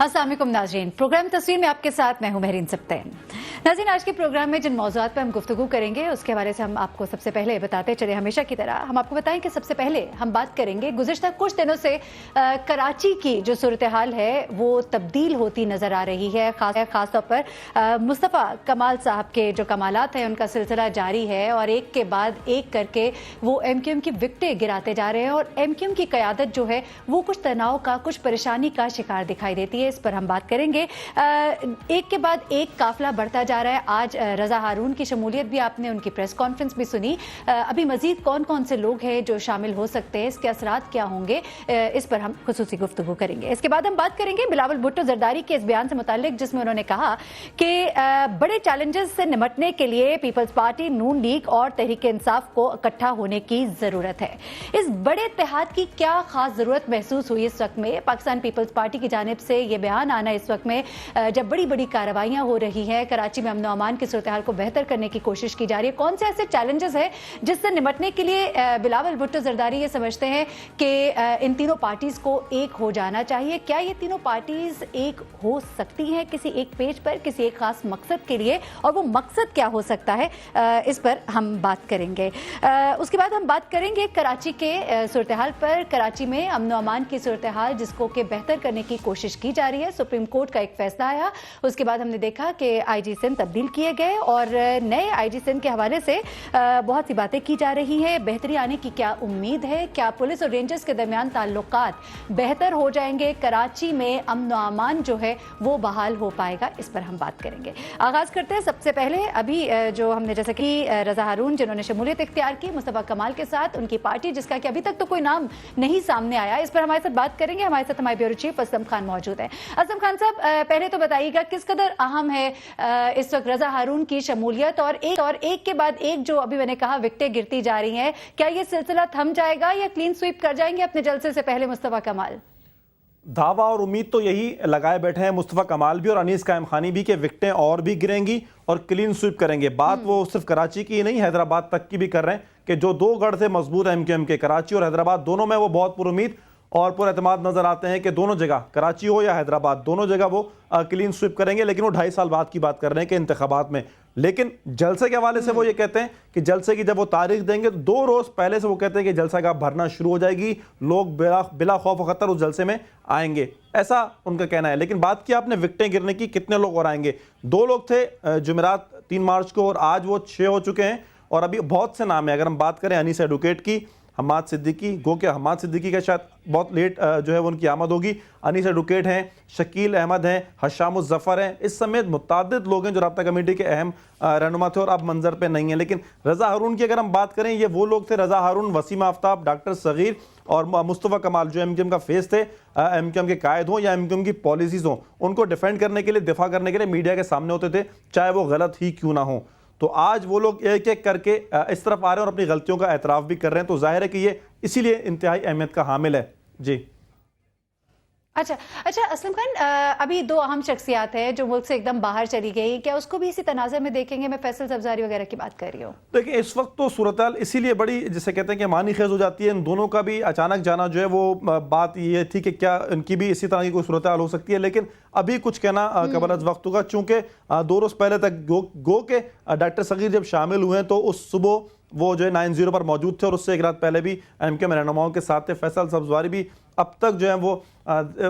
अस्सलाम वालेकुम नाज़रीन, प्रोग्राम तस्वीर में आपके साथ मैं हूं महरीन सब्तैन। नाज़रीन, आज के प्रोग्राम में जिन मौज़ूआत पर हम गुफ्तगू करेंगे उसके हवाले से हम आपको सबसे पहले बताते चले, हमेशा की तरह हम आपको बताएं कि सबसे पहले हम बात करेंगे गुज़िश्ता कुछ दिनों से कराची की जो सूरत हाल है वो तब्दील होती नज़र आ रही है। ख़ास तौर पर मुस्तफ़ा कमाल साहब के जो कमालात हैं उनका सिलसिला जारी है और एक के बाद एक करके वो MQM की विकटें गिराते जा रहे हैं और MQM की क़यादत जो है वो कुछ तनाव का, कुछ परेशानी का शिकार दिखाई देती है। इस पर हम बात करेंगे। एक के बाद एक काफिला बढ़ता जा रहा है। आज रज़ा हारून की शमूलियत भी आपने, उनकी प्रेस कॉन्फ्रेंस भी सुनी। अभी मजीद कौन कौन से लोग हैं जो शामिल हो सकते हैं, इसके असरात क्या होंगे, इस पर हम खुसूसी गुफ्तगू करेंगे। इसके बाद हम बात करेंगे बिलावल भुट्टो जरदारी के इस बयान से मुताल्लिक जिसमें उन्होंने कहा कि बड़े चैलेंजेस से निमटने के लिए पीपल्स पार्टी, नून लीग और तहरीक इंसाफ को इकट्ठा होने की जरूरत है। इस बड़े इत्तेहाद की क्या खास जरूरत महसूस हुई इस वक्त में? पाकिस्तान पीपल्स पार्टी की जानिब से ये बयान आना इस वक्त में जब बड़ी बड़ी कार्रवाइयां हो रही हैं, कराची में अमन अमान की सूरत हाल को बेहतर करने की कोशिश की जा रही है, कौन से ऐसे चैलेंजेस हैं जिससे निमटने के लिए बिलावल भुट्टो जरदारी ये समझते हैं कि इन तीनों पार्टीज को एक हो जाना चाहिए? क्या ये तीनों पार्टीज एक हो सकती हैं किसी एक पेज पर, किसी एक खास मकसद के लिए, और वो मकसद क्या हो सकता है, इस पर हम बात करेंगे। उसके बाद हम बात करेंगे कराची के सूरत हाल पर। कराची में अमन अमान की सूरत हाल जिसको कि बेहतर करने की कोशिश की जा रही है। सुप्रीम कोर्ट का एक फैसला आया, उसके बाद हमने देखा कि IG सिंध तब्दील किए गए और नए IG सिंध के हवाले से बहुत सी बातें की जा रही हैं। बेहतरी आने की क्या उम्मीद है? क्या पुलिस और रेंजर्स के दरमियान ताल्लुकात बेहतर हो जाएंगे? कराची में अमन अमान जो है वो बहाल हो पाएगा? इस पर हम बात करेंगे। आगाज करते हैं सबसे पहले अभी जो हमने जैसे कि रज़ा हारून जिन्होंने शमूलियत इख्तियार की मुस्तफ़ा कमाल के साथ, उनकी पार्टी जिसका कि अभी तक तो कोई नाम नहीं सामने आया, इस पर हमारे साथ बात करेंगे। हमारे साथ हमारे ब्यूरो चीफ असलम खान मौजूद है। असलम खान साहब, पहले तो बताइएगा किस कदर अहम है इस वक्त रज़ा हारून की शमूलियत और एक के बाद एक जो अभी मैंने कहा विकटें गिरती जा रही हैं, क्या ये सिलसिला थम जाएगा या क्लीन स्वीप कर जाएंगे अपने जलसे से पहले मुस्तफ़ा कमाल? दावा और उम्मीद तो यही लगाए बैठे हैं मुस्तफ़ा कमाल भी और अनीस कायम खानी भी कि विकटें और भी गिरेंगी और क्लीन स्वीप करेंगे। बात वो सिर्फ कराची की नहीं, हैदराबाद तक की भी कर रहे हैं कि जो दो गढ़ थे मजबूत MQM के, कराची और हैदराबाद, दोनों में वो बहुत पुरुम्मीद और पुरएतमाद नजर आते हैं कि दोनों जगह, कराची हो या हैदराबाद, दोनों जगह वो क्लीन स्वीप करेंगे। लेकिन वो 2.5 साल बाद की बात कर रहे हैं कि इंतखाबात में। लेकिन जलसे के हवाले से वो ये कहते हैं कि जलसे की जब वो तारीख देंगे तो 2 रोज पहले से वो कहते हैं कि जलसा का भरना शुरू हो जाएगी, लोग बिला खौफ व खतर उस जलसे में आएंगे, ऐसा उनका कहना है। लेकिन बात की आपने विकटें गिरने की, कितने लोग और आएंगे? 2 लोग थे जुमेरात 3 मार्च को और आज वो 6 हो चुके हैं और अभी बहुत से नाम है। अगर हम बात करें अनीस एडवोकेट की, हमाद सिद्दीकी, गो के हमाद सिद्दीकी का शायद बहुत लेट जो है वो उनकी आमद होगी, अनीस एडवोकेट हैं, शकील अहमद हैं, हशाम ज़फ़र हैं, इस समेत मुतादिद लोग हैं जो राब्ता कमेटी के अहम रहनुमा थे और अब मंजर पे नहीं है। लेकिन रज़ा हारून की अगर हम बात करें, ये वो लोग थे, रज़ा हारून, वसीम आफ्ताब, डॉक्टर सगीर और मुस्तफ़ा कमाल जो MQM का फेस थे, MQM के कायद हों या MQM की पॉलिसीज़ हों, उनको डिफेंड करने के लिए, दिफा करने के लिए मीडिया के सामने होते थे, चाहे वो गलत ही क्यों ना हो। तो आज वो लोग एक एक करके इस तरफ आ रहे हैं और अपनी गलतियों का एतराफ़ भी कर रहे हैं। तो जाहिर है कि ये इसीलिए इंतहाई अहमियत का हामिल है। जी अच्छा, असलम खान, अभी 2 अहम शख्सियात हैं जो मुल्क से एकदम बाहर चली गई, क्या उसको भी इसी तनाज़े में देखेंगे? मैं फैसल सब्जारी वगैरह की बात कर रही हूँ। देखिए, इस वक्त तो सूरत हाल इसीलिए बड़ी, जिसे कहते हैं कि मानी खेज हो जाती है। इन दोनों का भी अचानक जाना जो है वो बात ये थी कि क्या इनकी भी इसी तरह की कोई सूरत हाल हो सकती है, लेकिन अभी कुछ कहना कबल अज़ वक्त होगा। चूँकि 2 रोज़ पहले तक गो के डॉक्टर सगीर जब शामिल हुए हैं तो उस सुबह वो जो है 9-0 पर मौजूद थे और उससे एक रात पहले भी MQM रहनुमाओं के साथ थे। फैसल सब्ज़वारी भी अब तक जो है वो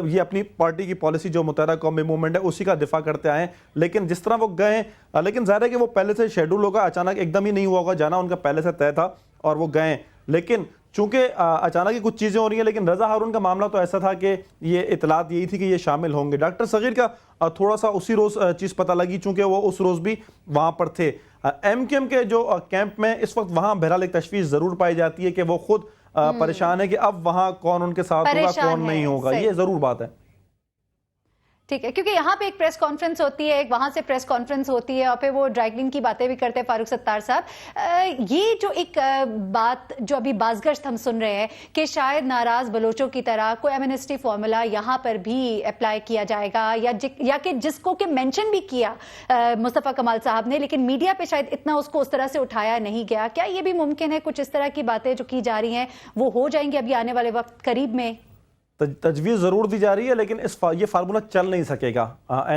ये अपनी पार्टी की पॉलिसी जो मुत्तहदा कौमी मूवमेंट है उसी का दिफा करते आए हैं। लेकिन जिस तरह वो गए हैं, लेकिन ज़ाहिर है कि वो पहले से शेड्यूल होगा, अचानक एकदम ही नहीं हुआ होगा जाना, उनका पहले से तय था और वो गए। लेकिन चूँकि अचानक ही कुछ चीज़ें हो रही हैं, लेकिन रज़ा हारून का मामला तो ऐसा था कि ये इतलात यही थी कि ये शामिल होंगे। डॉक्टर सगीर का थोड़ा सा उसी रोज़ चीज़ पता लगी, चूँकि वो उस रोज़ भी वहाँ पर थे। MQM के जो कैंप में इस वक्त वहाँ बहरहाल एक तशवीश ज़रूर पाई जाती है कि वो खुद परेशान है कि अब वहाँ कौन उनके साथ होगा, कौन नहीं होगा, ये ज़रूर बात है। ठीक है, क्योंकि यहाँ पे एक प्रेस कॉन्फ्रेंस होती है, एक वहां से प्रेस कॉन्फ्रेंस होती है और फिर वो ड्राइक्लिन की बातें भी करते हैं फारूक सत्तार साहब। ये जो एक बात जो अभी बाज़गश्त हम सुन रहे हैं कि शायद नाराज बलोचों की तरह कोई एमनेस्टी फॉर्मूला यहाँ पर भी अप्लाई किया जाएगा या कि जिसको कि मेंशन भी किया मुस्तफ़ा कमाल साहब ने, लेकिन मीडिया पे शायद इतना उसको उस तरह से उठाया नहीं गया। क्या ये भी मुमकिन है कुछ इस तरह की बातें जो की जा रही हैं वो हो जाएंगी अभी आने वाले वक्त करीब में? تجویز ضرور دی جا رہی ہے لیکن یہ فارمولہ چل نہیں سکے گا.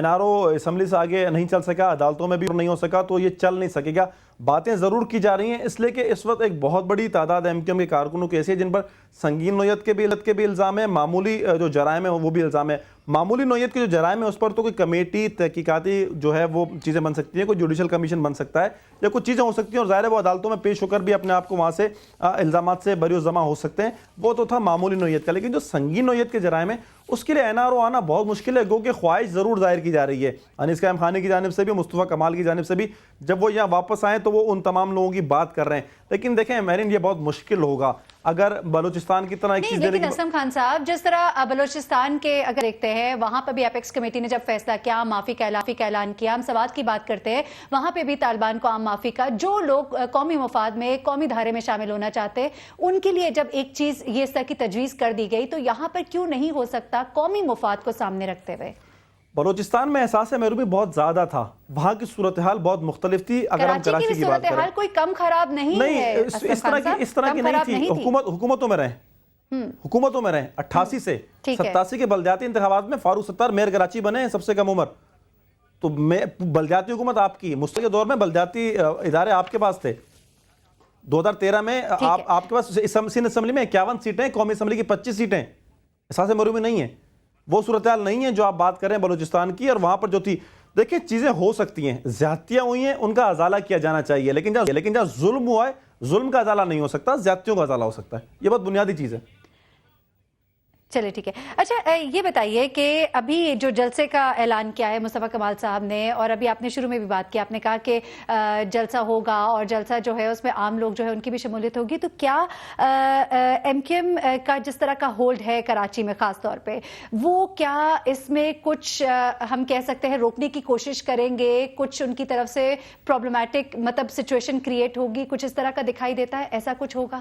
NRO اسمبلی سے آگے نہیں چل سکا, عدالتوں میں بھی نہیں ہو سکا, تو یہ چل نہیں سکے گا. باتیں ضرور کی جا رہی ہیں اس لیے کہ اس وقت ایک بہت بڑی تعداد MQM کے کارکنوں کی ایسی ہے جن پر سنگین نوعیت کے بھی الزام ہے, معمولی جو جرائم ہیں وہ بھی الزام ہے. معمولی نوعیت کے جو جرائم ہیں اس پر تو کوئی کمیٹی تحقیقاتی جو ہے وہ چیزیں بن سکتی ہیں, کوئی جوڈیشل کمیشن بن سکتا ہے یا کچھ چیزیں ہو سکتی ہیں, اور ظاہر ہے وہ عدالتوں میں پیش ہو کر بھی اپنے آپ کو وہاں سے الزامات سے بری و ضمع ہو سکتے ہیں. وہ تو تھا معمولی نوعیت کا, لیکن جو سنگین نوعیت کے جرائم ہیں اس کے لیے NRO آنا بہت مشکل ہے, کیونکہ خواہش ضرور ظاہر کی جا رہی ہے انیس قائم خانی کی جانب سے بھی, مصطفیٰ کمال کی جانب سے بھی. جب وہ یہاں واپس آئیں تو وہ ان تمام لوگوں کی بات کر رہے ہیں, لیکن دیکھیں مہرین یہ بہت مشکل ہوگا اگر بلوچستان کی طرح ایک چیز. لیکن اسلم خان صاحب, جس طرح بلوچستان کے اگر دیکھتے ہیں وہاں پہ بھی اپیکس کمیٹی نے جب فیصلہ کیا, معافی کا اعلان کیا, ہم سوات کی بات کرتے ہیں وہاں پہ بھی طالبان کو عام معافی کا, جو لوگ قومی مفاد میں قومی دھارے میں شامل ہونا چاہتے ہیں ان کے لیے جب ایک چیز یہ اس طرح کی تجویز کر دی گئی, تو یہاں پر کیوں نہیں ہو سکتا قومی مفاد کو سامنے رکھتے ہوئے؟ بلوچستان میں احساس محرومی بہت زیادہ تھا, وہاں کی صورتحال بہت مختلف تھی. اگر ہم کراچی کی بات کریں, کوئی کم خراب نہیں ہے, اس طرح کی نہیں تھی. حکومتوں میں رہیں 88 سے 87 کے بلدیاتی انتخابات میں فاروق ستار میئر کراچی بنے ہیں, سب سے کم عمر. تو بلدیاتی حکومت آپ کی, مستقل کے دور میں بلدیاتی ادارے آپ کے پاس تھے. 2013 میں آپ کے پاس سندھ اسمبلی میں 51 سیٹیں, قومی اسمبلی کی 25 سیٹیں. احساس محرومی نہیں ہے, وہ صورتحال نہیں ہے جو آپ بات کریں بلوچستان کی. اور وہاں پر جو تھی, دیکھیں چیزیں ہو سکتی ہیں, زیادتیاں ہوئی ہیں ان کا ازالہ کیا جانا چاہیے, لیکن جہاں ظلم ہوا ہے ظلم کا ازالہ نہیں ہو سکتا, زیادتیوں کا ازالہ ہو سکتا ہے. یہ بہت بنیادی چیز ہے. چلے ٹھیک ہے. اچھا یہ بتائیے کہ ابھی جو جلسے کا اعلان کیا ہے مصطفیٰ کمال صاحب نے, اور ابھی آپ نے شروع میں بھی بات کی, آپ نے کہا کہ جلسہ ہوگا اور جلسہ جو ہے اس میں عام لوگ جو ہے ان کی بھی شمولیت ہوگی, تو کیا MQM کا جس طرح کا ہولڈ ہے کراچی میں خاص طور پہ, وہ کیا اس میں کچھ ہم کہہ سکتے ہیں روکنے کی کوشش کریں گے, کچھ ان کی طرف سے پرابلمٹک مطلب سچویشن کریٹ ہوگی, کچھ اس طرح کا دکھائی دیتا ہے, ایسا کچھ ہوگا؟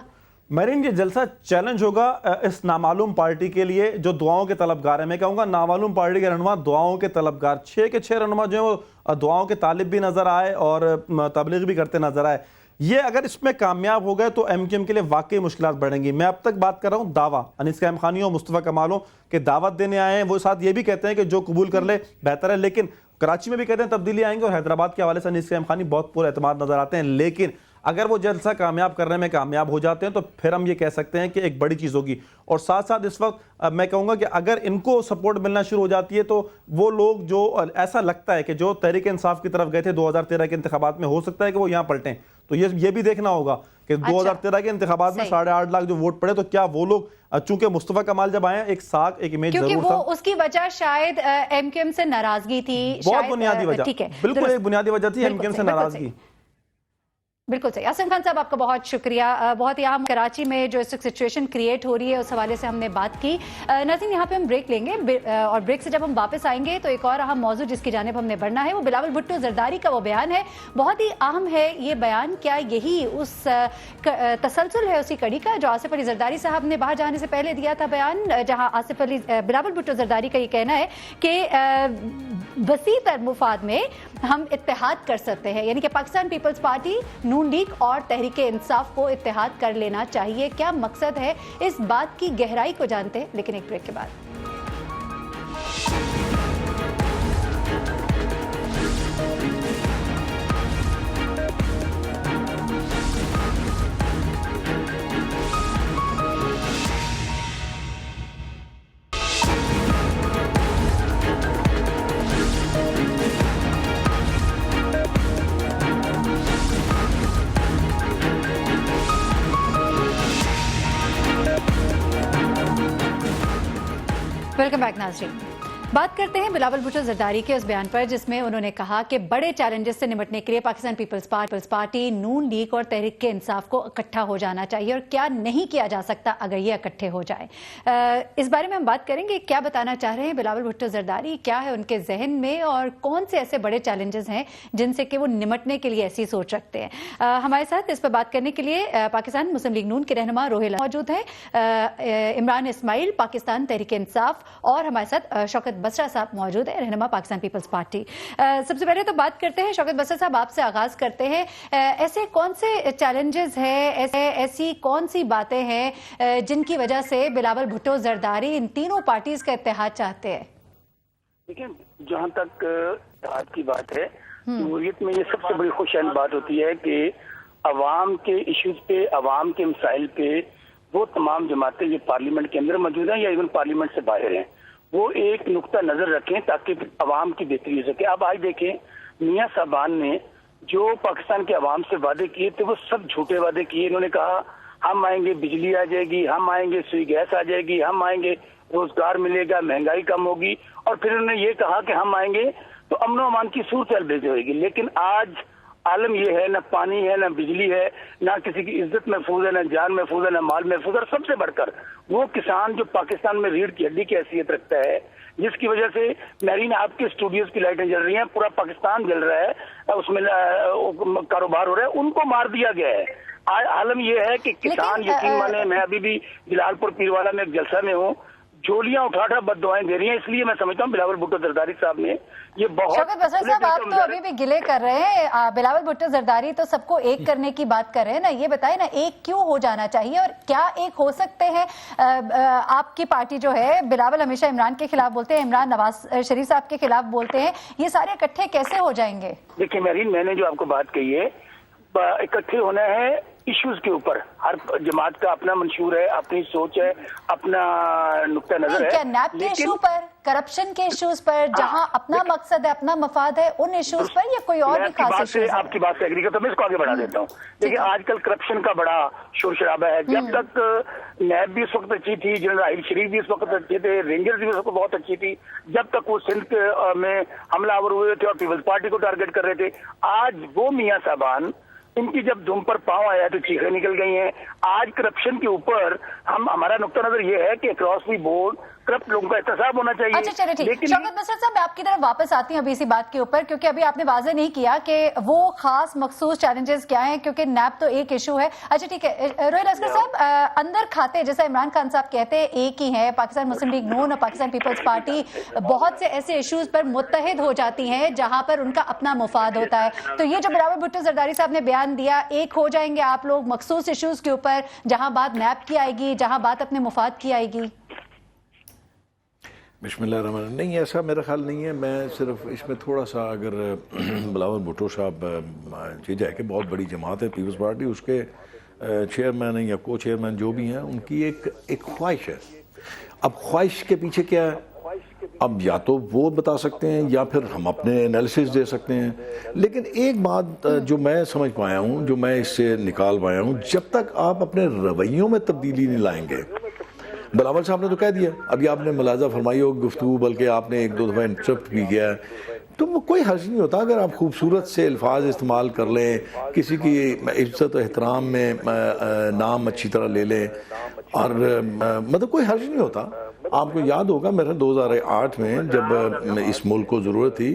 مہرین یہ جلسہ چیلنج ہوگا اس نامعلوم پارٹی کے لیے جو دعاؤں کے طلبگار ہیں. میں کہوں گا نامعلوم پارٹی کے رہنما دعاؤں کے طلبگار, 6 کے 6 رہنما جو ہیں وہ دعاؤں کے طالب بھی نظر آئے اور تبلیغ بھی کرتے نظر آئے. یہ اگر اس میں کامیاب ہو گئے تو MQM کے لیے واقعی مشکلات بڑھیں گی. میں اب تک بات کر رہا ہوں دعویٰ انیس قائم خانی ہو, مصطفیٰ کمالوں کے دعوت دینے آئے ہیں, وہ ساتھ یہ بھی کہتے ہیں کہ جو قبول کر لے بہتر ہے, لیکن کراچی میں بھی کہتے ہیں تبدیلی آئیں گے, اور حیدرآباد کے حوالے سے انیس قائم خانی بہت پر اعتماد نظر آتے ہیں. لیکن اگر وہ جلسہ کامیاب کرنے میں کامیاب ہو جاتے ہیں تو پھر ہم یہ کہہ سکتے ہیں کہ ایک بڑی چیز ہوگی. اور ساتھ ساتھ اس وقت میں کہوں گا کہ اگر ان کو سپورٹ ملنا شروع ہو جاتی ہے تو وہ لوگ جو ایسا لگتا ہے کہ جو تحریک انصاف کی طرف گئے تھے 2013 کے انتخابات میں, ہو سکتا ہے کہ وہ یہاں پلٹیں. تو یہ بھی دیکھنا ہوگا کہ 2013 کے انتخابات میں 8.5 لاکھ جو ووٹ پڑے, تو کیا وہ لوگ, چونکہ مصطفیٰ کمال جب آئے ایک ساکھ ایک امیج ضرور تھا, کیونکہ وہ اس کی وجہ شاید MQM سے ناراضگی تھی, بہت بنیادی وجہ, بالکل ایک بنیادی وجہ تھی MQM سے ناراضگی. بالکل صحیح. اسلم خان صاحب آپ کا بہت شکریہ. بہت ہی اہم کراچی میں جو سچویشن کریٹ ہو رہی ہے اس حوالے سے ہم نے بات کی. ناظرین یہاں پہ ہم بریک لیں گے, اور بریک سے جب ہم واپس آئیں گے تو ایک اور اہم موضوع جس کی جانب ہم نے بڑھنا ہے وہ بلاول بھٹو زرداری کا وہ بیان ہے. بہت ہی اہم ہے یہ بیان. کیا یہی اس تسلسل ہے اسی کڑی کا جو آصف علی زرداری صاحب نے باہر جانے سے پہلے دیا تھا بیان, جہاں بلاول بھٹو زرداری کا یہ کہنا ہے کہ وسیع تر مفاد میں ہم اتحاد کر سکتے ہیں, یعنی کہ پاکستان پیپلز پارٹی, نون لیگ اور تحریک انصاف کو اتحاد کر لینا چاہیے. کیا مقصد ہے, اس بات کی گہرائی کو جانتے ہیں, لیکن ایک بریک کے بعد. ویلکم بیک ناظرین. بات کرتے ہیں بلاول بھٹو زرداری کے اس بیان پر جس میں انہوں نے کہا کہ بڑے چیلنجز سے نمٹنے کے لیے پاکستان پیپلز پارٹی, نون لیگ اور تحریک انصاف کو اکٹھا ہو جانا چاہیے, اور کیا نہیں کیا جا سکتا اگر یہ اکٹھے ہو جائیں. اس بارے میں ہم بات کریں گے کیا بتانا چاہ رہے ہیں بلاول بھٹو زرداری, کیا ہے ان کے ذہن میں, اور کون سے ایسے بڑے چیلنجز ہیں جن سے کہ وہ نمٹنے کے لیے ایسی سوچ رکھتے ہیں. ہمارے ساتھ اس پر بات کرنے کے لیے پاکستان مسلم لیگ نون کے رہنما روہیل موجود ہیں, عمران اسماعیل پاکستان تحریک انصاف, اور ہمارے ساتھ شوکت बसरा साहब मौजूद है, रहनुमा पाकिस्तान पीपल्स पार्टी। सबसे पहले तो बात करते हैं शौकत बसरा साहब, आपसे आगाज करते हैं। ऐसे कौन से चैलेंजेस हैं, ऐसी कौन सी बातें हैं जिनकी वजह से बिलावल भुट्टो जरदारी इन तीनों पार्टीज का इत्तेहाद चाहते हैं? देखिए, जहाँ तक इत्तेहाद की बात है, जमहूरियत में ये सबसे बड़ी खुशहाल बात होती है कि अवाम के इश्यूज पे, अवाम के मसाइल पे वो तमाम जमातें जो पार्लियामेंट के अंदर मौजूद हैं या इवन पार्लियामेंट से बाहर हैं, वो एक नुक्ता नजर रखें ताकि अवाम की बेहतरी हो सके। अब आज देखें, मियां साहबान ने जो पाकिस्तान के अवाम से वादे किए थे वो सब झूठे वादे किए। इन्होंने कहा हम आएंगे बिजली आ जाएगी, हम आएंगे सुई गैस आ जाएगी, हम आएंगे रोजगार मिलेगा, महंगाई कम होगी, और फिर उन्होंने ये कहा कि हम आएंगे तो अमन व अमान की सूरत बेहतर होगी। लेकिन आज आलम ये है, न पानी है, न बिजली है, ना किसी की इज्जत महफूज है, न जान महफूज है, न माल महफूज है, और सबसे बढ़कर वो किसान जो पाकिस्तान में रीढ़ की हड्डी की हैसियत रखता है, जिसकी वजह से मेरीन आपके स्टूडियोज की लाइटें जल रही हैं, पूरा पाकिस्तान जल रहा है, उसमें कारोबार हो रहा है, उनको मार दिया गया है। आलम यह है कि किसान यकीन माने, मैं अभी भी जलालपुर पीरवाला में एक जलसा में हूँ, झोलियां उठा बद्दुआएं दे रही हैं। इसलिए मैं समझता हूँ बिलावल भुट्टो जरदारी साहब ने ये बहुत। शौकत बसरा साहब, आप तो अभी भी गिले कर रहे हैं, बिलावल भुट्टो जरदारी तो सबको एक करने की बात कर रहे हैं ना, ये बताएं ना एक क्यों हो जाना चाहिए और क्या एक हो सकते हैं? आपकी पार्टी जो है, बिलावल हमेशा इमरान के खिलाफ बोलते हैं, इमरान नवाज शरीफ साहब के खिलाफ बोलते हैं, ये सारे इकट्ठे कैसे हो जाएंगे? देखिए मेरीन, मैंने जो आपको बात कही है, इकट्ठे होना है इश्यूज के ऊपर। हर जमात का अपना मंशूर है, अपनी सोच है, अपना नुक्ता नजर है। क्या नैब के इशू पर, करप्शन के इश्यूज पर, जहां अपना मकसद है, अपना मफाद है, उन इश्यूज पर, या कोई और भी खास इश्यूज है? आपकी बात से एग्री करता हूं, मैं इसको आगे बढ़ा देता हूँ। देखिए, आजकल करप्शन का बड़ा शोर शराबा है। जब तक नैब भी इस वक्त अच्छी थी, जनरल राहिल शरीफ भी इस वक्त अच्छे थे, रेंजर्स भी इस वक्त बहुत अच्छी थी, जब तक वो सिंध में हमलावर हुए थे और पीपल्स पार्टी को टारगेट कर रहे थे, आज वो मियां साहबान, इनकी जब दुम पर पांव आया तो चीखें निकल गई हैं। आज करप्शन के ऊपर हमारा नुक्ता नजर ये है कि अक्रॉस दी बोर्ड करप्ट लोगों का एहतसाब होना चाहिए। अच्छा चलिए ठीक। शौकत बसरा साहब, मैं आपकी तरफ वापस आती हूँ अभी इसी बात के ऊपर, क्योंकि अभी आपने वाज़ेह नहीं किया कि वो खास मखसूस चैलेंजेस क्या हैं, क्योंकि नैब तो एक इशू है। अच्छा ठीक है, रोहिल असगर साहब, अंदर खाते जैसा इमरान खान साहब कहते हैं एक ही है, पाकिस्तान मुस्लिम लीग नून और पाकिस्तान पीपल्स पार्टी बहुत से ऐसे इशूज पर मुत्तहिद हो जाती हैं जहां पर उनका अपना मुफाद होता है। तो ये जो बिलावल भुट्टो जरदारी साहब ने बयान दिया, एक हो जाएंगे आप लोग मखसूस इशूज के ऊपर, जहां बात नैब की आएगी, जहां बात अपने मुफाद की आएगी? बिस्मिल्लाहिर्रहमानिर्रहीम। नहीं, ऐसा मेरा ख्याल नहीं है। मैं सिर्फ इसमें थोड़ा सा, अगर बिलावल भुट्टो साहब चीज़ है कि बहुत बड़ी जमात है पीपल्स पार्टी, उसके चेयरमैन या को चेयरमैन जो भी हैं, उनकी एक ख्वाहिश है। अब ख्वाहिश के पीछे क्या है, अब या तो वो बता सकते हैं या फिर हम अपने एनालिसिस दे सकते हैं। लेकिन एक बात जो मैं समझ पाया हूँ, जो मैं इससे निकाल पाया हूँ, जब तक आप अपने रवैयों में तब्दीली नहीं लाएंगे, बिलावल साहब ने तो कह दिया, अभी आपने मुलाजा फरमाई हो गुफ्तगू, बल्कि आपने एक दो दफ़ा इंटरप्ट भी किया है, तो कोई हर्ज नहीं होता अगर आप खूबसूरत से अल्फाज इस्तेमाल कर लें, किसी की इज्जत और एहतराम में नाम अच्छी तरह ले लें, और मतलब कोई हर्ज नहीं होता। आपको याद होगा मेरे 2008 में जब इस मुल्क को ज़रूरत थी,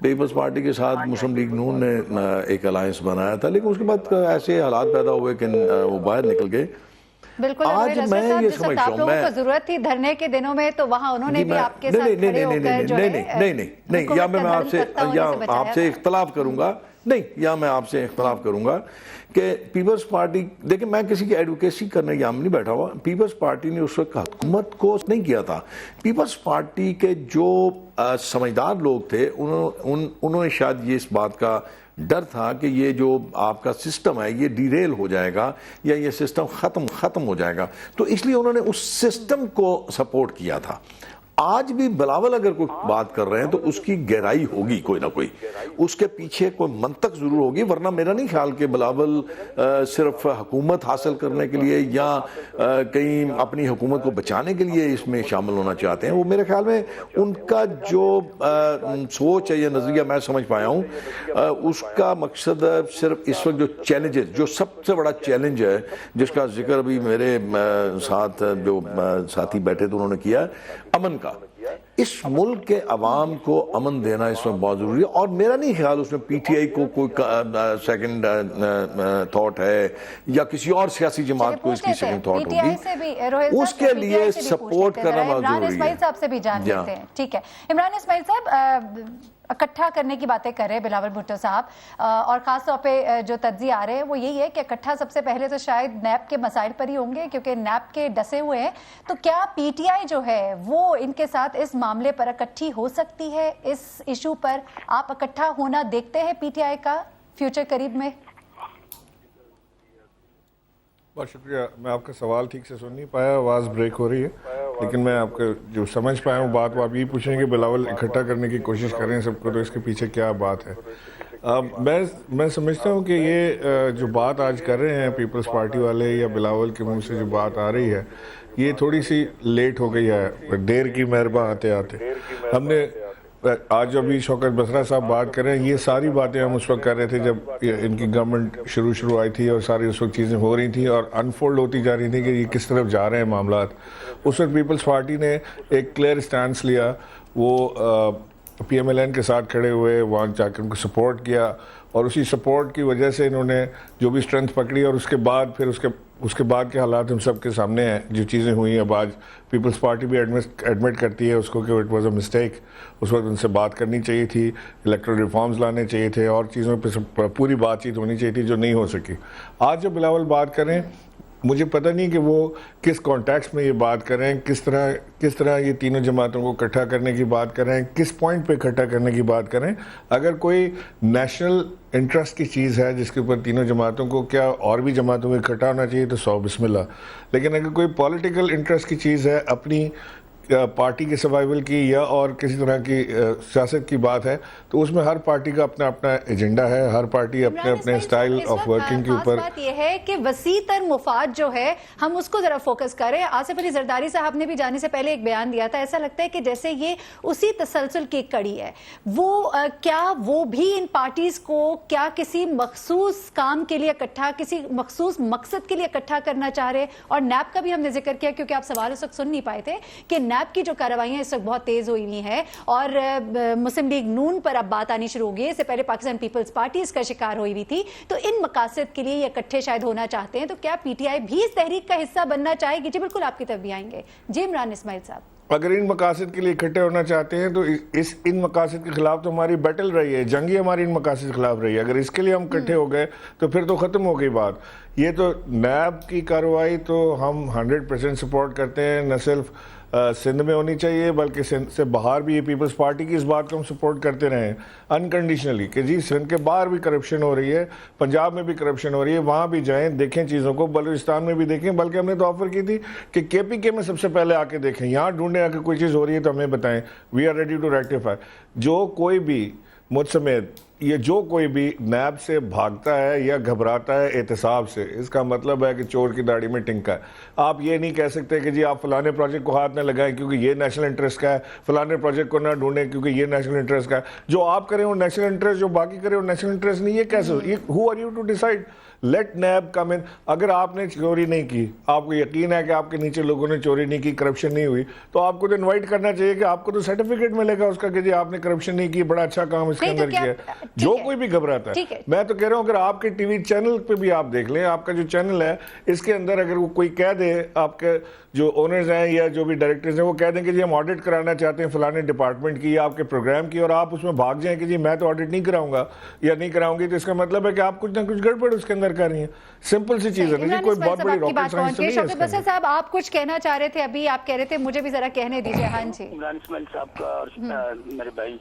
पीपल्स पार्टी के साथ मुस्लिम लीग नून ने एक अलायंस बनाया था, लेकिन उसके बाद ऐसे हालात पैदा हुए कि वो बाहर निकल गए। बिल्कुल, आज मैं ये समझता हूँ, मैं जरूरत थी धरने के दिनों में, तो वहां उन्होंने भी आपके साथ खड़े होकर जो है नहीं, या मैं आपसे इख्तलाफ करूंगा, नहीं, या मैं आपसे इख्तलाफ करूंगा कि पीपल्स पार्टी, देखिए मैं किसी की एडवोकेसी करने यहाँ नहीं बैठा हुआ। पीपल्स पार्टी ने उस वक्त हुकूमत को नहीं किया था। पीपल्स पार्टी के जो समझदार लोग थे, उन्होंने शायद ये इस बात का डर था कि ये जो आपका सिस्टम है ये डिरेल हो जाएगा या ये सिस्टम ख़त्म हो जाएगा, तो इसलिए उन्होंने उस सिस्टम को सपोर्ट किया था। आज भी बिलावल अगर कोई बात कर रहे हैं तो उसकी गहराई होगी, कोई ना कोई उसके पीछे कोई मंतक जरूर होगी, वरना मेरा नहीं ख्याल कि बिलावल सिर्फ हुकूमत हासिल करने के लिए या कहीं अपनी हुकूमत को बचाने के लिए इसमें शामिल होना चाहते हैं। वो मेरे ख्याल में उनका जो सोच है या नज़रिया मैं समझ पाया हूँ, उसका मकसद सिर्फ इस वक्त जो चैलेंजेस, जो सबसे बड़ा चैलेंज है जिसका जिक्र अभी मेरे साथ जो साथी बैठे थे उन्होंने किया, अमन का। اس ملک کے عوام کو امن دینا اس میں بہت ضروری ہے، اور میرا نہیں خیال اس میں پی ٹی آئی کو کوئی سیکنڈ تھاٹ ہے یا کسی اور سیاسی جماعت کو اس کی سیکنڈ تھاٹ ہوگی، اس کے لیے سپورٹ کرنا بہت عمران ضروری اسماعیل ہے۔ صاحب سے بھی جان لیتے ہیں. ٹھیک ہے عمران اسماعیل صاحب، اکٹھا کرنے کی باتیں کر رہے ہیں بلاول بھٹو صاحب، اور خاص طور پہ جو تجزیے آ رہے ہیں وہ یہی ہے کہ اکٹھا سب سے پہلے تو شاید نیب کے مسائل پر ہی ہوں گے، کیونکہ نیب کے ڈسے ہوئے ہیں. تو کیا پی ٹی آئی جو ہے وہ ان کے ساتھ اس معاملے پر اکٹھی ہو سکتی ہے؟ اس ایشو پر آپ اکٹھا ہونا دیکھتے ہیں پی ٹی آئی کا فیوچر قریب میں؟ بہت شکریہ. میں آپ کا سوال ٹھیک سے سن نہیں پایا، آواز بریک ہو رہی ہے، لیکن میں آپ کا جو سمجھ پایا ہوں بات، وہ آپ یہی پوچھیں کہ بلاول اکٹھا کرنے کی کوشش کریں سب کو، تو اس کے پیچھے کیا بات ہے. میں سمجھتا ہوں کہ یہ جو بات آج کر رہے ہیں پیپلز پارٹی والے یا بلاول کے منہ سے جو بات آ رہی ہے، یہ تھوڑی سی لیٹ ہو گئی ہے، دیر کی مہرباں آتے آتے. ہم نے آج جو ابھی شوکت بسرا صاحب بات کر رہے ہیں، یہ ساری باتیں ہم اس وقت کر رہے تھے جب ان کی گورنمنٹ شروع آئی تھی، اور ساری اس وقت چیزیں ہو رہی تھیں اور انفولڈ ہوتی جا رہی تھیں کہ یہ کس طرف جا رہے ہیں معاملات. اس وقت پیپلز پارٹی نے ایک کلیئر سٹانس لیا، وہ پی ایم ایل این کے ساتھ کھڑے ہوئے، وہاں جا کے ان کو سپورٹ کیا، اور اسی سپورٹ کی وجہ سے انہوں نے جو بھی اسٹرینتھ پکڑی، اور اس کے بعد پھر اس کے بعد کے حالات ہم سب کے سامنے ہیں جو چیزیں ہوئی. اب آج پیپلز پارٹی بھی ایڈمٹ کرتی ہے اس کو کہ اٹ واز اے مسٹیک، اس وقت ان سے بات کرنی چاہیے تھی، الیکٹرل ریفارمز لانے چاہیے تھے، اور چیزوں پہ پوری بات چیت ہونی چاہیے تھی جو نہیں ہو سکی. آج جو بلاول بات کریں، مجھے پتہ نہیں کہ وہ کس کانٹیکسٹ میں یہ بات کریں، کس طرح یہ تینوں جماعتوں کو اکٹھا کرنے کی بات کریں، کس پوائنٹ پہ اکٹھا کرنے کی بات کریں. اگر کوئی نیشنل انٹرسٹ کی چیز ہے جس کے اوپر تینوں جماعتوں کو، کیا اور بھی جماعتوں کو اکٹھا ہونا چاہیے، تو 100 بسم اللہ. لیکن اگر کوئی پولیٹیکل انٹرسٹ کی چیز ہے، اپنی پارٹی کے سروائیول کی یا اور کسی طرح کی سیاست کی بات ہے، تو اس میں ہر پارٹی کا اپنا اپنا ایجنڈا ہے، ہر پارٹی اپنے سٹائل آف ورکنگ کے اوپر. بات یہ ہے کہ وسیع تر مفاد جو ہے ہم اس کو ذرا فوکس کریں. آصف علی زرداری صاحب نے بھی جانے سے پہلے ایک بیان دیا تھا، ایسا لگتا ہے کہ جیسے یہ اسی تسلسل کی کڑی ہے. کیا وہ بھی ان پارٹیز کو کیا کسی مخصوص کام کے لیے اکٹھا، کسی مخصوص مقصد کے لیے اکٹھا کرنا چاہ رہے؟ اور نیب کا بھی ہم نے ذکر کیا کیونکہ آپ سوال اس وقت سن نہیں پائے تھے کہ نیب کی جو کارروائیاں اس وقت بہت تیز ہوئی ہوئی ہیں، اور مسلم لیگ نون پر اب بات آنی شروع ہو گئی ہے. اس سے پہلے پاکستان پیپلز پارٹی اس کا شکار ہوئی ہوئی تھی. تو ان مقاصد کے لیے یہ اکٹھے شاید ہونا چاہتے ہیں. تو کیا پی ٹی آئی بھی اس تحریک کا حصہ بننا چاہے گی؟ جی بالکل، آپ کی طرف بھی آئیں گے. جی عمران اسماعیل صاحب، اگر ان مقاصد کے لیے اکٹھے ہونا چاہتے ہیں تو ان مقاصد کے خلاف تو ہماری بیٹل رہی ہے، جنگی ہماری ان مقاصد کے خلاف رہی ہے. اگر اس کے لیے ہم اکٹھے ہو گئے تو پھر تو ختم ہو گئی بات. یہ تو نیب کی کارروائی تو ہم 100% سپورٹ کرتے ہیں، نہ صرف سندھ میں ہونی چاہیے بلکہ سندھ سے باہر بھی. یہ پیپلز پارٹی کی اس بات کو ہم سپورٹ کرتے رہے ہیں انکنڈیشنلی کہ جی سندھ کے باہر بھی کرپشن ہو رہی ہے، پنجاب میں بھی کرپشن ہو رہی ہے، وہاں بھی جائیں دیکھیں چیزوں کو، بلوچستان میں بھی دیکھیں. بلکہ ہم نے تو آفر کی تھی کہ کے پی کے میں سب سے پہلے آ کے دیکھیں، یہاں ڈھونڈیں، اگر کوئی چیز ہو رہی ہے تو ہمیں بتائیں. We are ready to rectify. جو کوئی بھی مجھ سمیت یہ جو کوئی بھی نیب سے بھاگتا ہے یا گھبراتا ہے احتساب سے، اس کا مطلب ہے کہ چور کی داڑھی میں ٹنکا ہے. آپ یہ نہیں کہہ سکتے کہ جی آپ فلانے پروجیکٹ کو ہاتھ نہ لگائیں کیونکہ یہ نیشنل انٹرسٹ کا ہے، فلانے پروجیکٹ کو نہ ڈھونڈیں کیونکہ یہ نیشنل انٹرسٹ کا ہے. جو آپ کریں وہ نیشنل انٹرسٹ، جو باقی کریں وہ نیشنل انٹرسٹ نہیں. یہ کیسے؟ Who are you to decide? Let NAB come in. اگر آپ نے چوری نہیں کی، آپ کو یقین ہے کہ آپ کے نیچے لوگوں نے چوری نہیں کی، کرپشن نہیں ہوئی، تو آپ کو تو انوائٹ کرنا چاہیے کہ آپ کو تو سرٹیفکیٹ ملے گا اس کا کہ جی آپ نے کرپشن نہیں کی، بڑا اچھا کام اس کے اندر کیا ہے. جو کوئی بھی گھبراتا ہے، میں تو کہہ رہا ہوں اگر آپ کے ٹی وی چینل پہ بھی آپ دیکھ لیں، آپ کا جو چینل ہے اس کے اندر اگر وہ کوئی کہہ دے، آپ کے جو اونرز ہیں یا جو بھی ڈائریکٹرز ہیں وہ کہہ دیں کہ جی ہم آڈٹ کرانا چاہتے ہیں فلانے ڈپارٹمنٹ کی یا آپ کے پروگرام کی، اور آپ اس میں بھاگ جائیں کہ جی میں تو آڈٹ نہیں کراؤں گا یا نہیں کراؤں گی، تو اس کا مطلب ہے کہ آپ کچھ نہ کچھ گڑبڑ اس کے اندر کر رہی ہیں. سمپل سی چیز ہے نا جی، کوئی بہت بڑی راکٹ سائنس نہیں ہے. شوکت بسرا صاحب آپ کچھ کہنا چاہ رہے تھے ابھی، آپ کہہ رہے تھے مجھے بھی ذرا کہنے دیجیے. ہاں جی، عمران اسماعیل صاحب کا اور میرے بھائی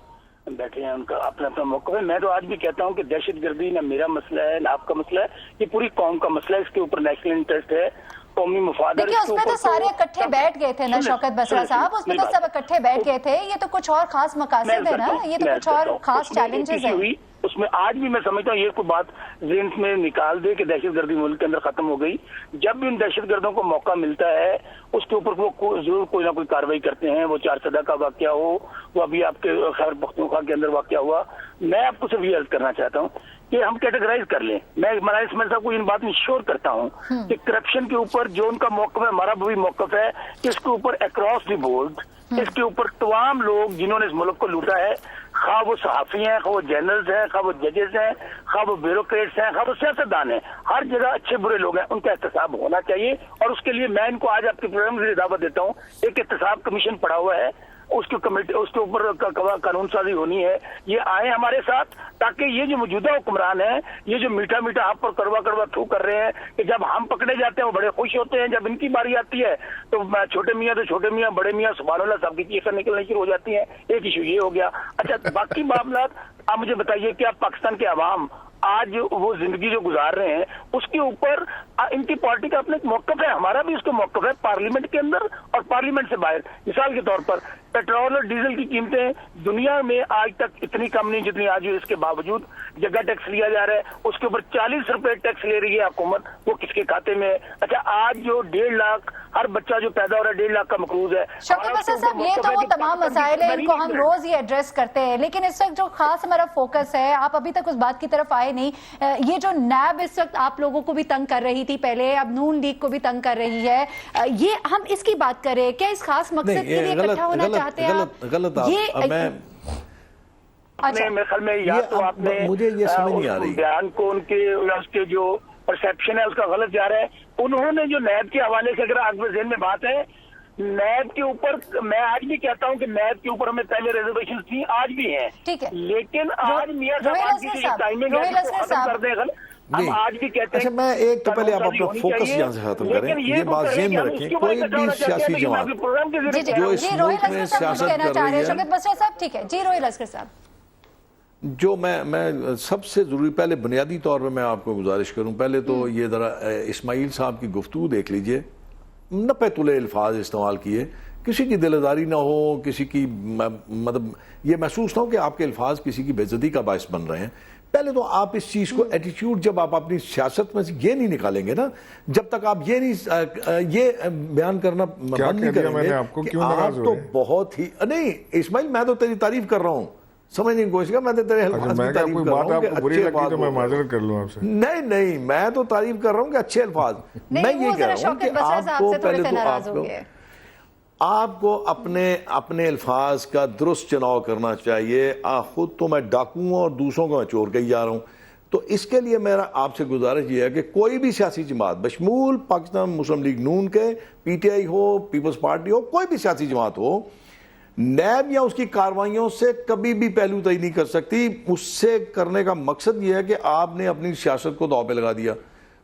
بیٹھے ہیں، ان کا اپنا اپنا موقف ہے. میں تو آج بھی کہتا ہوں کہ دہشت گردی نہ میرا مسئلہ ہے نہ آپ کا مسئلہ ہے، یہ پوری قوم کا مسئلہ ہے. اس کے اوپر نیشنل انٹرسٹ ہے، قومی مفاد. دیکھیں اس میں تو سارے اکٹھے بیٹھ گئے تھے نا شوکت بسرا صاحب، اس میں تو سب اکٹھے بیٹھ گئے تھے. یہ تو کچھ اور خاص مقاصد ہے نا، یہ تو کچھ اور خاص چیلنجز ہیں. اس میں آج بھی میں سمجھتا ہوں یہ کوئی بات ذہن میں نکال دے کہ دہشت گردی ملک کے اندر ختم ہو گئی. جب بھی ان دہشت گردوں کو موقع ملتا ہے اس کے اوپر وہ ضرور کوئی نہ کوئی کارروائی کرتے ہیں. وہ 4 صدہ کا واقعہ ہو، وہ ابھی آپ کے خیر پختونخوا کے اندر واقعہ ہوا. میں آپ کو صرف یہ عرض کرنا چاہتا ہوں کہ ہم کیٹیگرائز کر لیں. میں مولانا اسماعیل صاحب کو ان بات میں شور کرتا ہوں کہ کرپشن کے اوپر جو ان کا موقف ہے ہمارا بھی موقف ہے کہ اس کے اوپر اکراس دی بورڈ इसके ऊपर तमाम लोग जिन्होंने इस मुल्क को लूटा है, खा वो सहाफी हैं, खा वो जर्नल्स हैं, खा वो जजेस हैं, खा वो ब्यूरोक्रेट्स हैं, खा वो सियासतदान हैं, हर जगह अच्छे बुरे लोग हैं, उनका एहतसाब होना चाहिए। और उसके लिए मैं इनको आज आपके प्रोग्राम से दावत देता हूँ। एक एहतसाब कमीशन पड़ा हुआ है, उसकी कमेटी, उसके ऊपर कानून साजी होनी है। ये आए हमारे साथ, ताकि ये जो मौजूदा हुक्मरान है, ये जो मीठा मीठा आप पर कड़वा कड़वा थू कर रहे हैं कि जब हम पकड़े जाते हैं वो बड़े खुश होते हैं, जब इनकी बारी आती है तो छोटे मियाँ बड़े मियाँ सुभान अल्लाह सबकी चीखें निकलनी शुरू हो जाती हैं। एक इशू ये हो गया। अच्छा, बाकी मामला आप मुझे बताइए कि आप पाकिस्तान के अवाम आज वो जिंदगी जो गुजार रहे हैं उसके ऊपर इनकी पार्टी का अपना एक मौकफ है, हमारा भी उसका मौकफ है, पार्लियामेंट के अंदर और पार्लियामेंट से बाहर। मिसाल के तौर पर पेट्रोल और डीजल की कीमतें दुनिया में आज तक इतनी कम नहीं जितनी आज हुई। इसके बावजूद जगह टैक्स लिया जा रहा है, उसके ऊपर 40 रुपए टैक्स ले रही है हुकूमत, वो किसके खाते में है? अच्छा, आज जो 1.5 लाख हर बच्चा जो पैदा हो रहा है 1.5 लाख का मकरूज है। शौकत बसर साहब, ये तो वो तमाम मसाइल है, इनको हम रोज ये एड्रेस करते हैं, लेकिन इस वक्त जो खास हमारा फोकस है, आप अभी तक उस बात की तरफ आए नहीं। ये जो नैब इस वक्त आप लोगों को भी तंग कर रही थी पहले, अब नून लीग को भी तंग कर रही है, ये हम इसकी बात करें, क्या इस खास मकसद के लिए इकट्ठा होना चाहते हैं आप? गलत ये अच्छा, मेरे ख्याल में या तो आपने मुझे ये समझ नहीं आ रही बयान को उसके जो परसेप्शन है उसका गलत जा रहा है। उन्होंने जो नैब के हवाले से, अगर आपके ज़हन में बात है, नैब के ऊपर मैं आज भी कहता हूँ कि नैब के ऊपर हमें पहले रिजर्वेशन थी, आज भी हैं, ठीक है, लेकिन आज मियां साहब की टाइमिंग कर दें। हम आज भी कहते हैं। अच्छा, मैं एक तो पहले आप अपना फोकस यहाँ से खत्म करें, ये बात ज़हन में रखें, कोई भी सियासी जमात जो इस मुल्क में सियासत कर रही है, शौकत बसर साहब, ठीक है जी, रोहिल असगर साहब, जो मैं सबसे ज़रूरी पहले बुनियादी तौर पर मैं आपको गुजारिश करूं, पहले तो ये ज़रा इस्माइल साहब की गुफ्तगू देख लीजिए, 90 तुले अल्फाज इस्तेमाल किए, किसी की दिलदारी ना हो, किसी की मतलब ये महसूस ना हो कि आपके अल्फाज किसी की बेइज्जती का बायस बन रहे हैं। पहले तो आप इस चीज़ को एटीट्यूड जब आप अपनी सियासत में से ये नहीं निकालेंगे ना, जब तक आप ये नहीं ये बयान करना बंद नहीं करेंगे आपको कि क्यों आप तो बहुत ही नहीं इस्माइल, मैं तो तेरी तारीफ कर रहा हूँ, समझने की कोशिश कर, मैं तो तेरे अल्फाज की तारीफ कर रहा हूँ कि अच्छे अल्फाज, तो मैं माजरत कर लूं आपसे। नहीं, मैं तो तारीफ कर रहा हूँ कि अच्छे अल्फाज। मैं ये कह रहा हूँ कि आपको पहले तो आपको अपने अल्फाज का दुरुस्त चुनाव करना चाहिए। खुद तो मैं डाकू हूं और दूसरों को मैं चोर कही जा रहा हूं, तो इसके लिए मेरा आपसे गुजारिश ये है कि कोई भी सियासी जमात बशमूल पाकिस्तान मुस्लिम लीग नून के, पीटीआई हो, पीपल्स पार्टी हो, कोई भी सियासी जमात हो, नैब या उसकी कार्रवाइयों से कभी भी पहलू तय नहीं कर सकती। उससे करने का मकसद ये है कि आपने अपनी सियासत को दांव पे लगा दिया।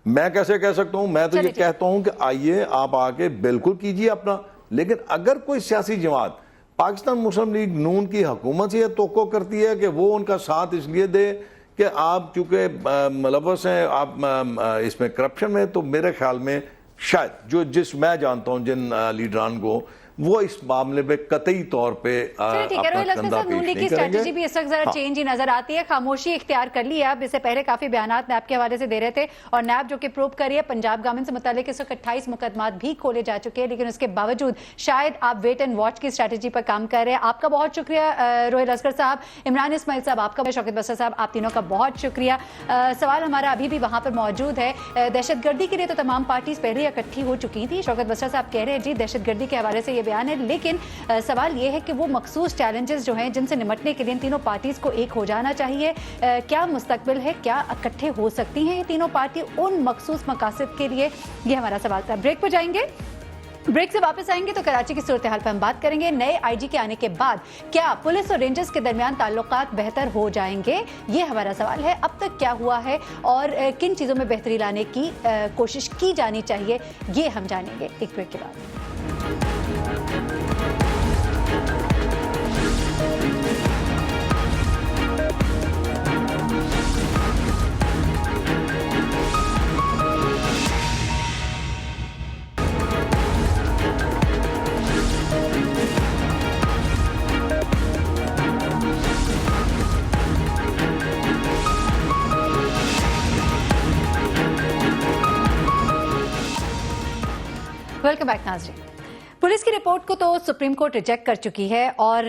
मैं कैसे कह सकता हूं? मैं तो ये कहता हूं कि आइए आप आके बिल्कुल कीजिए अपना, लेकिन अगर कोई सियासी जमात पाकिस्तान मुस्लिम लीग नून की हुकूमत से तोक़ो करती है कि वो उनका साथ इसलिए दे कि आप चूँकि मुलव्वस हैं आप इसमें करप्शन में, तो मेरे ख्याल में शायद जिस मैं जानता हूँ जिन लीडरान को, वो इस मामले में कतई तौर पे स्ट्रेटजी भी इस वक्त जरा चेंज ही नजर आती है। खामोशी इख्तियार कर ली है अब, इससे पहले काफी बयानात नैब के हवाले से दे रहे थे, और नैब जो कि प्रूव कर रही है पंजाब गवर्नमेंट से मुतालिक इस वक्त 28 मुकदमात भी खोले जा चुके हैं, लेकिन उसके बावजूद शायद आप वेट एंड वॉच की स्ट्रेटजी पर काम कर रहे हैं। आपका बहुत शुक्रिया रोहिल असगर साहब, इमरान इस्माइल साहब आपका, शौकत बसर साहब आप तीनों का बहुत शुक्रिया। सवाल हमारा अभी भी वहां पर मौजूद है। दहशतगर्दी के लिए तो तमाम पार्टीज पहले इकट्ठी हो चुकी थी। शौकत बसर साहब कह रहे हैं जी दहशतगर्दी के हवाले से ये बयान है, लेकिन सवाल ये है कि वो मखसूस चैलेंजेस जो हैं जिनसे निपटने के लिए इन तीनों पार्टीज को एक हो जाना चाहिए, क्या मुस्तकबिल है, क्या इकट्ठे हो सकती हैं ये तीनों पार्टी उन मखसूस मकासद के लिए? ये हमारा सवाल था। ब्रेक पर जाएंगे, ब्रेक से वापस आएंगे तो कराची की सूरत हाल पर हम बात करेंगे। नए आईजी के आने के बाद क्या पुलिस और रेंजर्स के दरमियान ताल्लुकात बेहतर हो जाएंगे, ये हमारा सवाल है। अब तक क्या हुआ है और किन चीज़ों में बेहतरी लाने की कोशिश की जानी चाहिए, ये हम जानेंगे एक ब्रेक के बाद। वेलकम बैक नाज़रीन। पुलिस की रिपोर्ट को तो सुप्रीम कोर्ट रिजेक्ट कर चुकी है और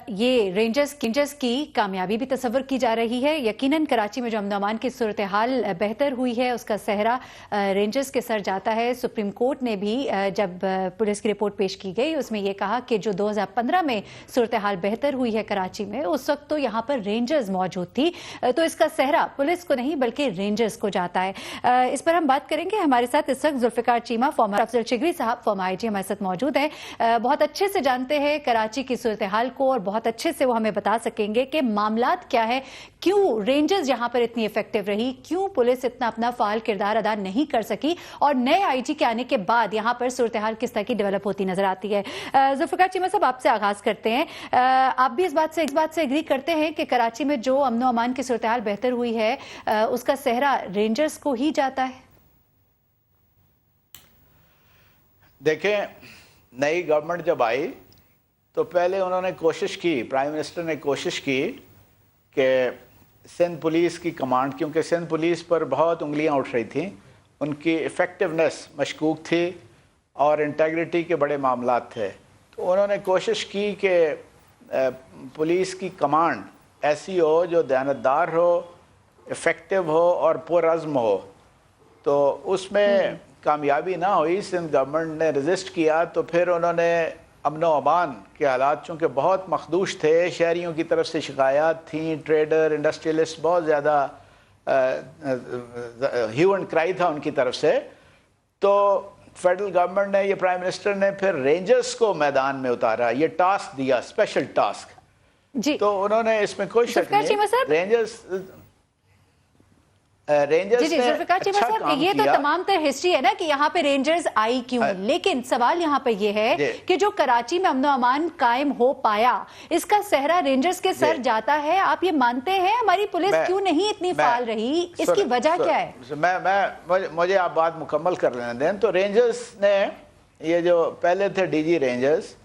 ये रेंजर्स की कामयाबी भी तस्वर की जा रही है। यकीनन कराची में जो अमन अमान की सूरत हाल बेहतर हुई है उसका सेहरा रेंजर्स के सर जाता है। सुप्रीम कोर्ट ने भी जब पुलिस की रिपोर्ट पेश की गई उसमें यह कहा कि जो 2015 में सूरत हाल बेहतर हुई है कराची में, उस वक्त तो यहाँ पर रेंजर्स मौजूद थी, तो इसका सेहरा पुलिस को नहीं बल्कि रेंजर्स को जाता है। इस पर हम बात करेंगे। हमारे साथ इस वक्त जुल्फिकार चीमा, फॉर्मर अफजल चिगरी साहब, फॉर्मर आईजी हमारे साथ मौजूद हैं। बहुत अच्छे से जानते हैं कराची की सूरत हाल को और बहुत अच्छे से वो हमें बता सकेंगे कि मामलात क्या है, क्यों रेंजर्स यहाँ पर इतनी इफेक्टिव रही, क्यों पुलिस इतना अपना फाल किरदार अदा नहीं कर सकी और नए आईजी के आने के बाद यहाँ पर सूरत हाल किस तरह की डेवलप होती नजर आती है। जुल्फिकार चीमा साहब, आपसे आगाज करते हैं। आप भी इस बात से एग्री करते हैं कि कराची में जो अमन अमान की सूरत हाल बेहतर हुई है उसका सेहरा रेंजर्स को ही जाता है? देखें, नई गवर्नमेंट जब आई तो पहले उन्होंने कोशिश की, प्राइम मिनिस्टर ने कोशिश की कि सिंध पुलिस की कमांड, क्योंकि सिंध पुलिस पर बहुत उंगलियां उठ रही थी, उनकी इफ़ेक्टिवनेस मशकूक थी और इंटेग्रिटी के बड़े मामलात थे, तो उन्होंने कोशिश की कि पुलिस की कमांड ऐसी हो जो दयानतदार हो, इफ़ेक्टिव हो और पुरअज़्म हो। तो उसमें कामयाबी ना हुई, सिंध गवर्नमेंट ने रजिस्ट किया, तो फिर उन्होंने अमन व अमान के हालात चूँकि बहुत मखदूश थे, शहरियों की तरफ से शिकायत थी, ट्रेडर इंडस्ट्रियलिस्ट बहुत ज़्यादा ह्यू एंड क्राई था उनकी तरफ से, तो फेडरल गवर्नमेंट ने, ये प्राइम मिनिस्टर ने फिर रेंजर्स को मैदान में उतारा, ये टास्क दिया, स्पेशल टास्क जी। तो उन्होंने इसमें कोई शक नहीं, रेंजर्स जी जुल्फिकार चीमा साहब, ये तो तमाम तर हिस्ट्री है ना कि यहाँ पे रेंजर्स आई क्यों, लेकिन सवाल यहाँ पे ये है कि जो कराची में अमन अमान कायम हो पाया, इसका सेहरा रेंजर्स के सर जाता है। आप ये मानते हैं? हमारी पुलिस क्यों नहीं इतनी फाल रही, इसकी वजह क्या है? मुझे आप बात मुकम्मल कर लेने दें। तो रेंजर्स ने, ये जो पहले थे डीजी रेंजर्स,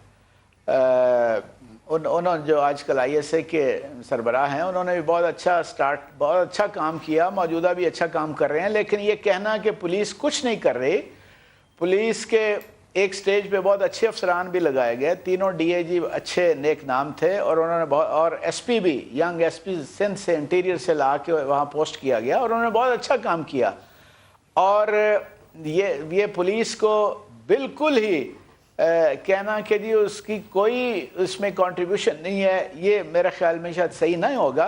उन्होंने जो आजकल ISA के सरबराह हैं, उन्होंने भी बहुत अच्छा काम किया, मौजूदा भी अच्छा काम कर रहे हैं। लेकिन ये कहना कि पुलिस कुछ नहीं कर रही, पुलिस के एक स्टेज पे बहुत अच्छे अफसरान भी लगाए गए, तीनों DIG अच्छे नेक नाम थे और उन्होंने और SP भी, यंग SP सिंध से, इंटीरियर से ला के वहाँ पोस्ट किया गया और उन्होंने बहुत अच्छा काम किया। और ये पुलिस को बिल्कुल ही कहना कि जी उसकी कोई उसमें कंट्रीब्यूशन नहीं है, ये मेरे ख्याल में शायद सही नहीं होगा।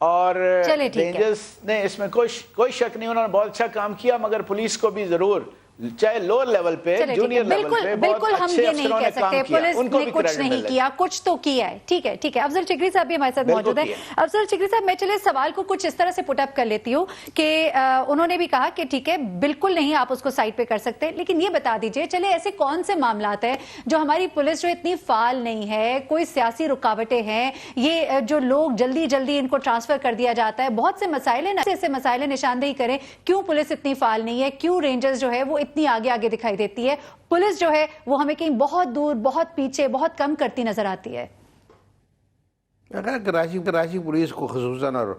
और रेंजर्स ने इसमें कोई शक नहीं, उन्होंने बहुत अच्छा काम किया, मगर पुलिस को भी जरूर, चाहे लोअर लेवल पे, जूनियर लेवल पे, बिल्कुल हम ये नहीं कह सकते पुलिस ने कुछ नहीं किया, कुछ तो किया है। ठीक है, ठीक है। अफजल चिगरी साहब भी हमारे साथ मौजूद है। अफजल चिगरी साहब, मैं चले सवाल को कुछ इस तरह से पुट अप कर लेती हूँ कि उन्होंने भी कहा कि ठीक है, बिल्कुल नहीं आप उसको साइड पे कर सकते, लेकिन ये बता दीजिए, चले ऐसे कौन से मामलात है जो हमारी पुलिस जो इतनी फाल नहीं है, कोई सियासी रुकावटें हैं, ये जो लोग जल्दी जल्दी इनको ट्रांसफर कर दिया जाता है, बहुत से मसाइल हैं, ऐसे मसाइल निशानदेही करें क्यों पुलिस इतनी फाल नहीं है, क्यों रेंजर्स जो है वो इतनी आगे दिखाई देती है, पुलिस जो है वो हमें कहीं बहुत दूर, बहुत पीछे, बहुत कम करती नजर आती है? कराची पुलिस को खुसूसन और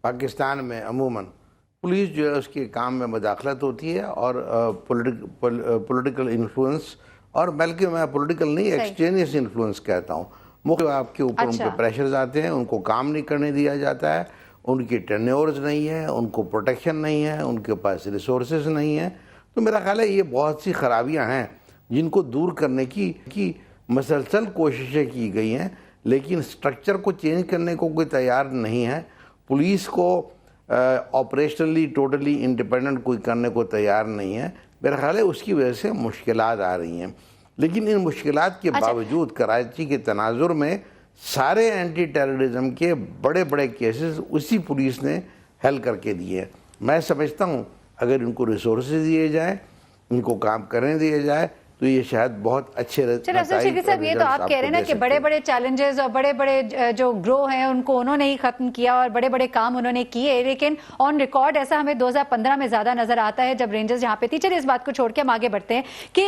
पाकिस्तान में अमूमन पुलिस जो है उसके काम में मदाखलत होती है और पॉलिटिकल इन्फ्लुएंस, और बल्कि मैं पॉलिटिकल नहीं, एक्सटेनियस इन्फ्लुएंस कहता हूँ। मुख्य आपके ऊपर उनके प्रेशर्स आते हैं, उनको काम नहीं करने दिया जाता है, उनकी टेन्योर्स नहीं है, उनको प्रोटेक्शन नहीं है, उनके पास रिसोर्सेज नहीं है। तो मेरा ख्याल है ये बहुत सी खराबियां हैं जिनको दूर करने की मसलसल कोशिशें की गई हैं, लेकिन स्ट्रक्चर को चेंज करने को कोई तैयार नहीं है। पुलिस को ऑपरेशनली टोटली इंडिपेंडेंट कोई करने को तैयार नहीं है। मेरा ख्याल है उसकी वजह से मुश्किलात आ रही हैं, लेकिन इन मुश्किलात के बावजूद कराची के तनाजुर में सारे एंटी टेररिज्म के बड़े बड़े केसेस उसी पुलिस ने हल करके दिए हैं। मैं समझता हूँ अगर इनको रिसोर्सेज दिए जाए, इनको काम करने दिए जाए, तो ये शायद बहुत अच्छे साहब, ये तो आप कह रहे हैं ना कि बड़े बड़े चैलेंजेस और बड़े बड़े जो ग्रो हैं उनको उन्होंने ही खत्म किया और बड़े बड़े काम उन्होंने किए, लेकिन ऑन रिकॉर्ड ऐसा हमें 2015 में ज्यादा नजर आता है जब रेंजर्स यहाँ पे थी। चलिए इस बात को छोड़ के हम आगे बढ़ते हैं कि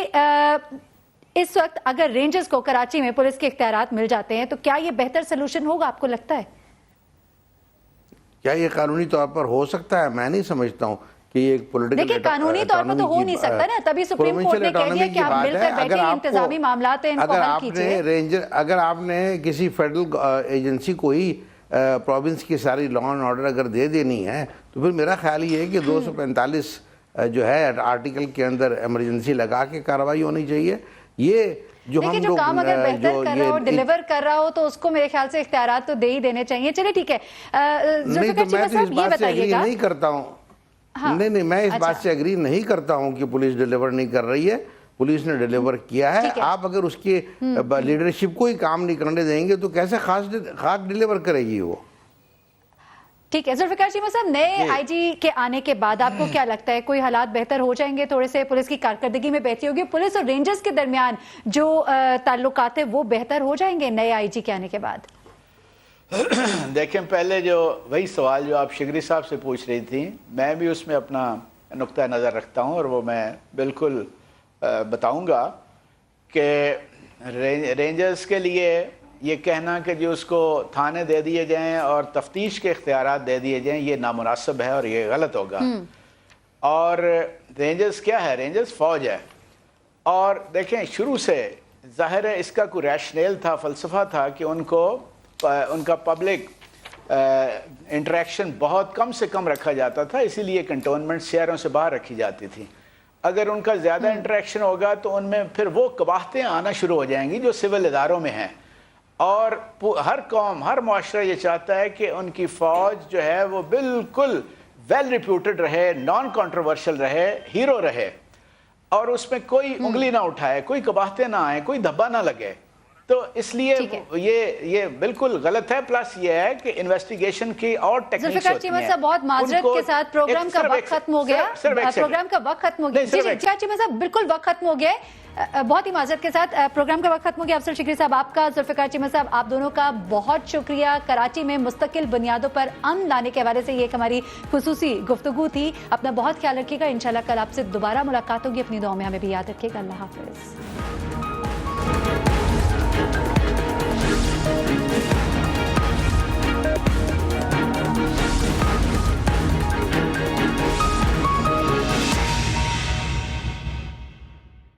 इस वक्त अगर रेंजर्स को कराची में पुलिस के इख्तियारात मिल जाते हैं तो क्या ये बेहतर सोल्यूशन होगा, आपको लगता है? क्या ये कानूनी तौर पर हो सकता है? मैं नहीं समझता हूँ کہ یہ ایک پولیٹیکل دیکھیں قانونی طور پر تو ہو نہیں سکتا نا، تبھی سپریم کورٹ نے کہہ دیا کہ آپ مل کر بیٹھیں، انتظامی معاملات ہیں ان کو حل کیجئے۔ اگر آپ نے کسی فیڈرل ایجنسی کو ہی پروونس کی ساری لا اینڈ آرڈر اگر دے دینی ہے تو پھر میرا خیال یہ ہے کہ 245 جو ہے آرٹیکل کے اندر ایمرجنسی لگا کے کارروائی ہونی چاہیے۔ یہ جو ہم جو لوگ کام اگر بہتر کر رہا ہو، ڈیلیور کر رہا ہو تو اس کو میرے خیال سے اختیارات تو دے ہی دینے چاہیے۔ چلے ٹھیک ہے، نہیں تو میں تو اس بات سے ایگری نہیں کرتا ہوں، نہیں میں اس بات سے ایگری نہیں کرتا ہوں کہ پولیس ڈیلیور نہیں کر رہی ہے، پولیس نے ڈیلیور کیا ہے۔ آپ اگر اس کے لیڈرشپ کو ہی کام نہیں کرنے دیں گے تو کیسے خاص ڈیلیور کرے گی وہ؟ ٹھیک ہے ذوالفقار چیمہ صاحب، نئے آئی جی کے آنے کے بعد آپ کو کیا لگتا ہے کوئی حالات بہتر ہو جائیں گے، تھوڑے سے پولیس کی کارکردگی میں بہتری ہوگی، پولیس اور رینجرز کے درمیان جو تعلقات ہیں وہ بہتر ہو جائیں گے نئے آئی جی کے آنے کے بعد؟ دیکھیں پہلے جو وہی سوال جو آپ شگری صاحب سے پوچھ رہی تھی، میں بھی اس میں اپنا نقطہ نظر رکھتا ہوں اور وہ میں بالکل بتاؤں گا کہ رینجرز کے لیے یہ کہنا کہ جو اس کو تھانے دے دیے جائیں اور تفتیش کے اختیارات دے دیے جائیں یہ نامناسب ہے اور یہ غلط ہوگا۔ اور رینجرز کیا ہے؟ رینجرز فوج ہے، اور دیکھیں شروع سے ظاہر ہے اس کا کوئی ریشنیل تھا، فلسفہ تھا کہ ان کا پبلک انٹریکشن بہت کم سے کم رکھا جاتا تھا، اسی لیے کنٹونمنٹ شہروں سے باہر رکھی جاتی تھی۔ اگر ان کا زیادہ انٹریکشن ہوگا تو ان میں پھر وہ قباحتیں آنا شروع ہو جائیں گی جو سول اداروں میں ہیں، اور ہر قوم ہر معاشرہ یہ چاہتا ہے کہ ان کی فوج جو ہے وہ بالکل ویل ریپیوٹڈ رہے، نان کنٹروورشل رہے، ہیرو رہے، اور اس میں کوئی انگلی نہ اٹھائے، کوئی قباحتیں نہ آئیں، کوئی دھبا نہ لگے۔ تو اس لیے یہ بالکل غلط ہے۔ پلس یہ ہے کہ انویسٹیگیشن کی اور ٹیکنیکس ذوالفقار چیمہ صاحب بہت معذرت کے ساتھ پروگرام کا وقت ختم ہو گیا، پروگرام کا وقت ختم ہو گیا، جی چیمہ صاحب بالکل وقت ختم ہو گیا ہے، بہت ہی معذرت کے ساتھ پروگرام کا وقت ختم ہو گیا۔ افضل شگری صاحب آپ کا، ذوالفقار چیمہ صاحب آپ دونوں کا بہت شکریہ۔ کراچی میں مستقل بنیادوں پر امن لانے کے حوالے سے یہ ایک ہماری خصوصی گفتگو تھی۔ اپنا بہت خیال رکھیے گا، انشاءاللہ کل آپ سے دوبارہ ملاقات ہوگی، اپنی دعاؤں میں ہمیں بھی یاد رکھیے گا۔ اللہ حافظ۔